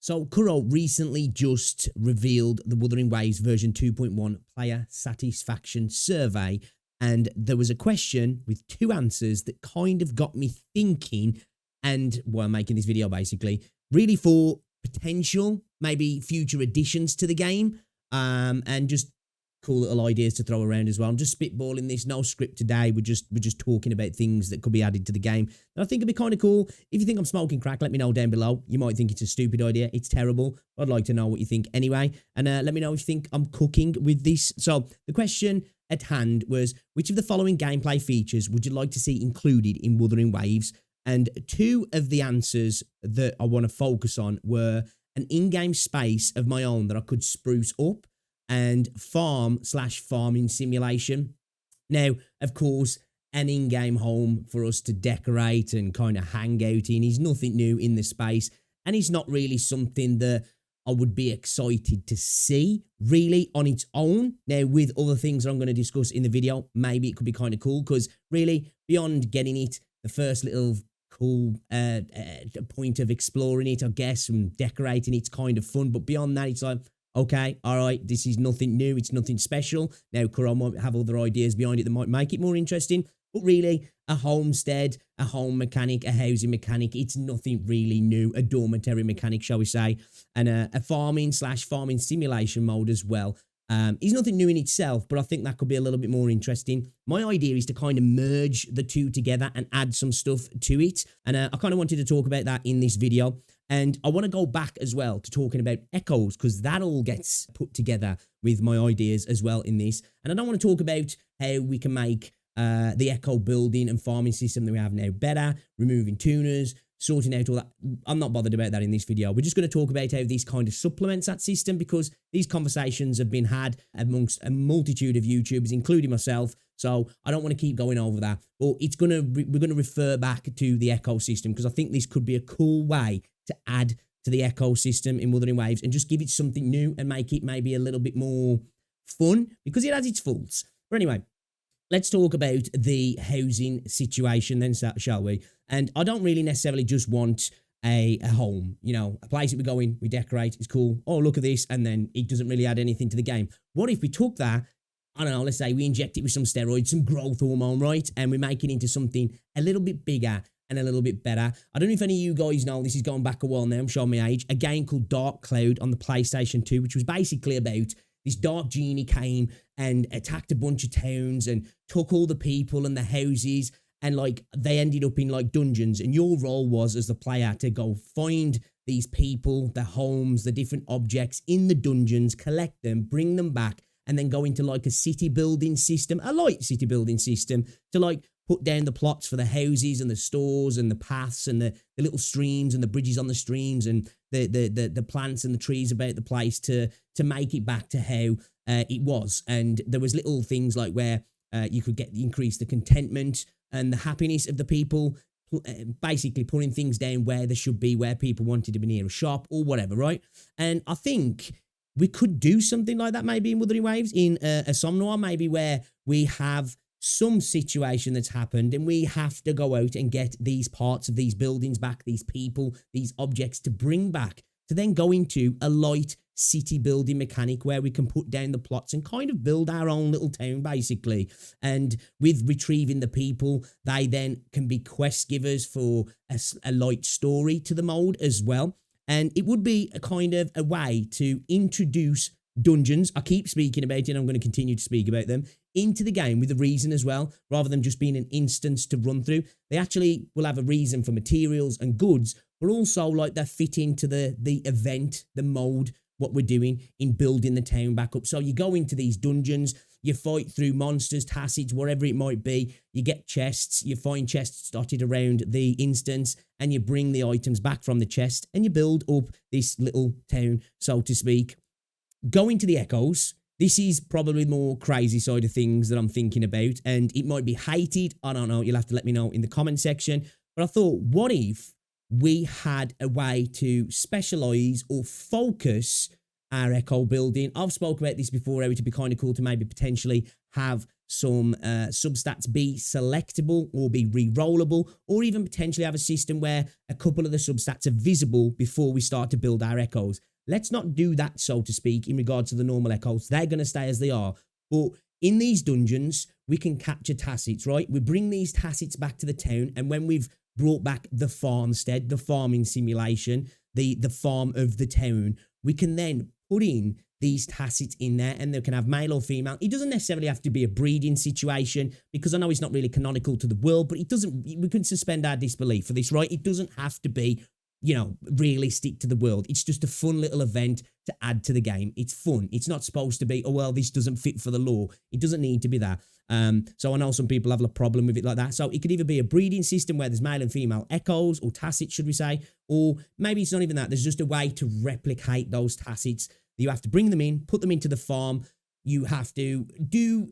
So Kuro recently just revealed the Wuthering Waves version 2.1 player satisfaction survey, and there was a question with two answers that kind of got me thinking, and while making this video basically, really for potential, maybe future additions to the game, and just cool little ideas to throw around as well. I'm just spitballing this, no script today. We're just talking about things that could be added to the game. And I think it'd be kind of cool. If you think I'm smoking crack, let me know down below. You might think it's a stupid idea. It's terrible. I'd like to know what you think anyway. And let me know if you think I'm cooking with this. So the question at hand was, which of the following gameplay features would you like to see included in Wuthering Waves? And two of the answers that I want to focus on were an in-game space of my own that I could spruce up, and farming simulation. Now, of course, an in-game home for us to decorate and kind of hang out in is nothing new in the space, and it's not really something that I would be excited to see really on its own. Now, with other things that I'm going to discuss in the video, maybe it could be kind of cool, because really, beyond getting it, the first little cool point of exploring it, I guess, and decorating it's kind of fun, but beyond that, it's like, okay, all right, this is nothing new, it's nothing special. Now, Kuro might have other ideas behind it that might make it more interesting, but really, a homestead, a home mechanic, a housing mechanic, it's nothing really new, a dormitory mechanic, shall we say, and a farming simulation mode as well. Is nothing new in itself, but I think that could be a little bit more interesting. My idea is to kind of merge the two together and add some stuff to it, and I kind of wanted to talk about that in this video. And I want to go back as well to talking about echoes, because that all gets put together with my ideas as well in this. And I don't want to talk about how we can make the echo building and farming system that we have now better, removing tuners, sorting out all that. I'm not bothered about that in this video. We're just going to talk about how this kind of supplements that system, because these conversations have been had amongst a multitude of YouTubers, including myself. So I don't want to keep going over that, but we're going to refer back to the echo system, because I think this could be a cool way to add to the echo system in Wuthering Waves and just give it something new and make it maybe a little bit more fun, because it has its faults. But anyway, let's talk about the housing situation then, shall we? And I don't really necessarily just want a home, you know, a place that we go in, we decorate, it's cool. Oh, look at this. And then it doesn't really add anything to the game. What if we took that, I don't know, let's say we inject it with some steroids, some growth hormone, right? And we make it into something a little bit bigger and a little bit better. I don't know if any of you guys know, this is going back a while now, I'm showing my age, a game called Dark Cloud on the PlayStation 2, which was basically about this dark genie came and attacked a bunch of towns and took all the people and the houses, and like they ended up in like dungeons, and your role was as the player to go find these people, their homes, the different objects in the dungeons, collect them, bring them back, and then go into like a city building system, a light city building system, to like put down the plots for the houses and the stores and the paths and the little streams and the bridges on the streams and the plants and the trees about the place to make it back to how it was. And there was little things like where you could increase the contentment and the happiness of the people, basically putting things down where they should be, where people wanted to be near a shop or whatever, right? And I think we could do something like that maybe in Wuthering Waves, in a Somnoir, maybe where we have some situation that's happened and we have to go out and get these parts of these buildings back, these people, these objects to bring back, to then go into a light city building mechanic where we can put down the plots and kind of build our own little town basically. And with retrieving the people, they then can be quest givers for a light story to the mode as well. And it would be a kind of a way to introduce dungeons, I keep speaking about it and I'm going to continue to speak about them, into the game with a reason as well, rather than just being an instance to run through. They actually will have a reason for materials and goods, but also like they fit into the event, the mode, what we're doing in building the town back up. So you go into these dungeons, you fight through monsters, tassids, whatever it might be, you get chests, you find chests dotted around the instance, and you bring the items back from the chest, and you build up this little town, so to speak. Going to the echoes, this is probably more crazy side of things that I'm thinking about, and it might be hated, I don't know, you'll have to let me know in the comment section, but I thought, what if we had a way to specialize or focus our echo building? I've spoken about this before, how it would be kind of cool to maybe potentially have some substats be selectable or be re-rollable, or even potentially have a system where a couple of the substats are visible before we start to build our echoes. Let's not do that, so to speak, in regard to the normal echoes. They're going to stay as they are. But in these dungeons, we can capture tacits, right? We bring these tacits back to the town, and when we've brought back the farmstead, the farming simulation, the farm of the town, we can then put in these tacits in there, and they can have male or female. It doesn't necessarily have to be a breeding situation, because I know it's not really canonical to the world, but it doesn't, we can suspend our disbelief for this, right? It doesn't have to be, you know, realistic to the world. It's just a fun little event to add to the game. It's fun. It's not supposed to be, oh, well, this doesn't fit for the lore. It doesn't need to be that. So I know some people have a problem with it like that. So it could either be a breeding system where there's male and female echoes, or tacits, should we say, or maybe it's not even that. There's just a way to replicate those tacits. You have to bring them in, put them into the farm. You have to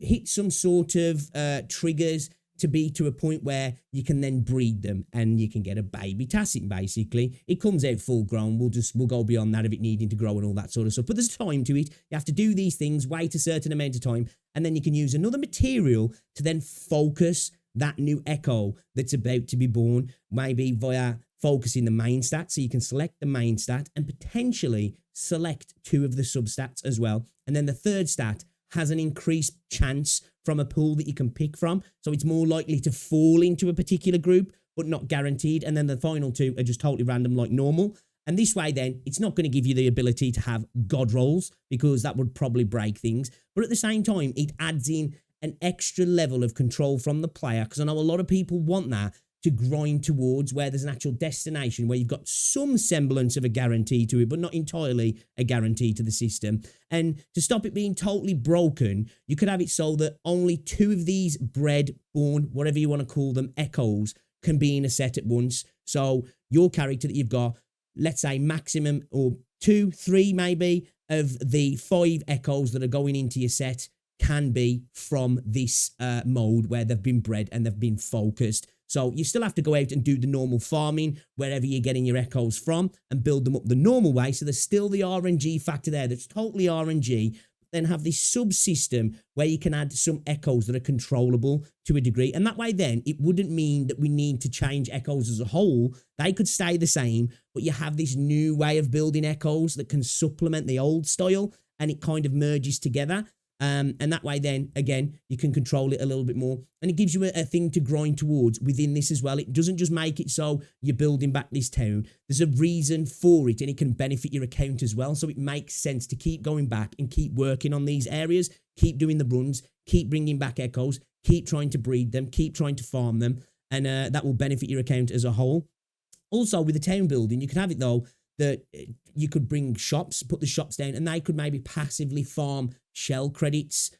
hit some sort of triggers to be to a point where you can then breed them, and you can get a baby tacit, basically. It comes out full grown. We'll go beyond that of it needing to grow and all that sort of stuff. But there's time to it. You have to do these things, wait a certain amount of time, and then you can use another material to then focus that new echo that's about to be born, maybe via focusing the main stat. So you can select the main stat and potentially select two of the substats as well. And then the third stat has an increased chance from a pool that you can pick from. So it's more likely to fall into a particular group, but not guaranteed. And then the final two are just totally random like normal. And this way then, it's not going to give you the ability to have god rolls, because that would probably break things. But at the same time, it adds in an extra level of control from the player, because I know a lot of people want that to grind towards, where there's an actual destination where you've got some semblance of a guarantee to it, but not entirely a guarantee to the system. And to stop it being totally broken, you could have it so that only two of these bred, born, whatever you want to call them, echoes can be in a set at once. So your character that you've got, let's say maximum, or 2, 3 maybe, of the 5 echoes that are going into your set can be from this mode where they've been bred and they've been focused. So you still have to go out and do the normal farming wherever you're getting your echoes from, and build them up the normal way. So there's still the RNG factor there. That's totally RNG. Then have this subsystem where you can add some echoes that are controllable to a degree. And that way then, it wouldn't mean that we need to change echoes as a whole. They could stay the same, but you have this new way of building echoes that can supplement the old style, and it kind of merges together. And that way then, again, you can control it a little bit more. And it gives you a thing to grind towards within this as well. It doesn't just make it so you're building back this town. There's a reason for it, and it can benefit your account as well. So it makes sense to keep going back and keep working on these areas, keep doing the runs, keep bringing back echoes, keep trying to breed them, keep trying to farm them. And that will benefit your account as a whole. Also, with the town building, you can have it, though, that you could bring shops, put the shops down, and they could maybe passively farm shell credits,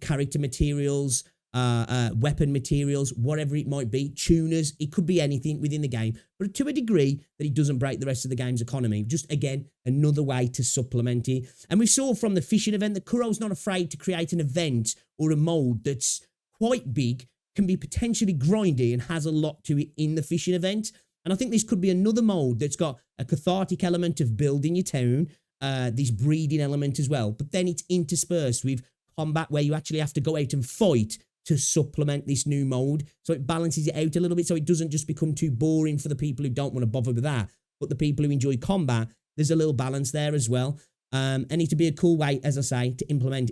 character materials, weapon materials, whatever it might be, tuners. It could be anything within the game, but to a degree that it doesn't break the rest of the game's economy. Just, again, another way to supplement it. And we saw from the fishing event that Kuro's not afraid to create an event or a mode that's quite big, can be potentially grindy, and has a lot to it in the fishing event. And I think this could be another mode that's got a cathartic element of building your town, this breeding element as well. But then it's interspersed with combat where you actually have to go out and fight to supplement this new mode. So it balances it out a little bit, so it doesn't just become too boring for the people who don't want to bother with that. But the people who enjoy combat, there's a little balance there as well. And it'd be a cool way, as I say, to implement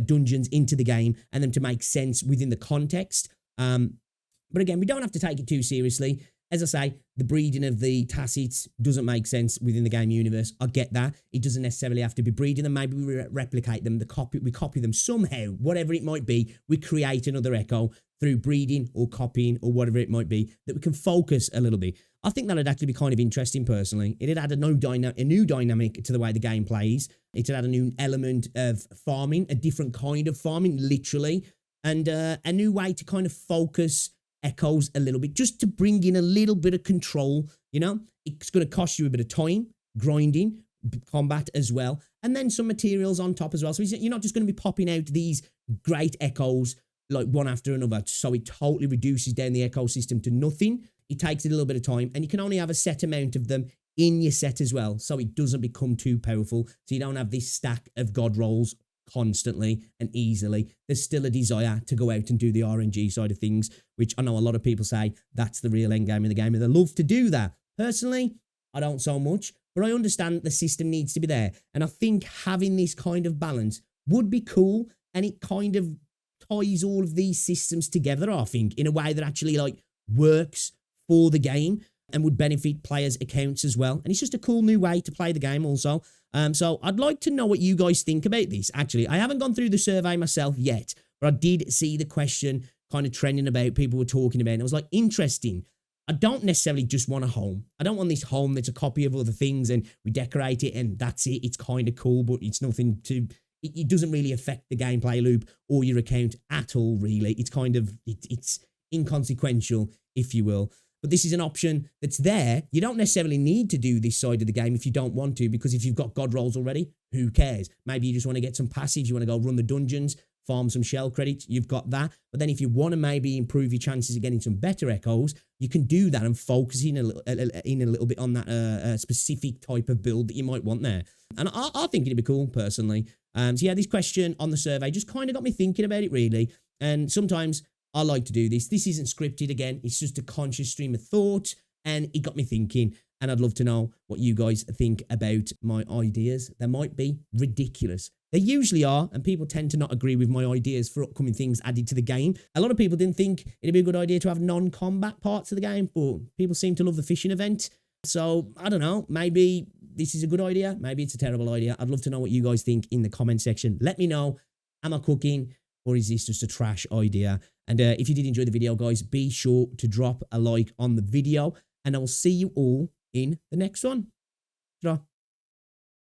dungeons into the game and them to make sense within the context. But again, we don't have to take it too seriously. As I say, the breeding of the tacits doesn't make sense within the game universe. I get that. It doesn't necessarily have to be breeding them. Maybe we replicate them, we copy them somehow, whatever it might be. We create another echo through breeding or copying or whatever it might be, that we can focus a little bit. I think that would actually be kind of interesting personally. It'd add a new dynamic to the way the game plays. It'd add a new element of farming, a different kind of farming, literally, and a new way to kind of focus echoes a little bit, just to bring in a little bit of control. You know, it's going to cost you a bit of time, grinding, combat as well, and then some materials on top as well. So you're not just going to be popping out these great echoes like one after another, so it totally reduces down the ecosystem to nothing. It takes a little bit of time, and you can only have a set amount of them in your set as well, so it doesn't become too powerful, so you don't have this stack of god rolls constantly and easily. There's still a desire to go out and do the RNG side of things, which I know a lot of people say that's the real end game of the game, and they love to do that. Personally, I don't so much, but I understand the system needs to be there. And I think having this kind of balance would be cool, and it kind of ties all of these systems together, I think, in a way that actually like works for the game and would benefit players' accounts as well. And it's just a cool new way to play the game also. So I'd like to know what you guys think about this. Actually, I haven't gone through the survey myself yet, but I did see the question kind of trending about, people were talking about it. And I was like, interesting. I don't necessarily just want a home. I don't want this home that's a copy of other things and we decorate it and that's it. It's kind of cool, but it's nothing to... It doesn't really affect the gameplay loop or your account at all, really. It's kind of... It's inconsequential, if you will. But this is an option that's there. You don't necessarily need to do this side of the game if you don't want to, because if you've got God rolls already, who cares? Maybe you just want to get some passives. You want to go run the dungeons, farm some shell credits. You've got that. But then if you want to maybe improve your chances of getting some better echoes, you can do that and focus in a little bit on that specific type of build that you might want there. And I think it'd be cool, personally. So yeah, this question on the survey just kind of got me thinking about it, really. And sometimes I like to do this. This isn't scripted again. It's just a conscious stream of thought. And it got me thinking. And I'd love to know what you guys think about my ideas. They might be ridiculous. They usually are. And people tend to not agree with my ideas for upcoming things added to the game. A lot of people didn't think it'd be a good idea to have non-combat parts of the game. But people seem to love the fishing event. So I don't know. Maybe this is a good idea. Maybe it's a terrible idea. I'd love to know what you guys think in the comment section. Let me know. Am I cooking? Or is this just a trash idea? And if you did enjoy the video, guys, be sure to drop a like on the video. And I will see you all in the next one. Ta-ra.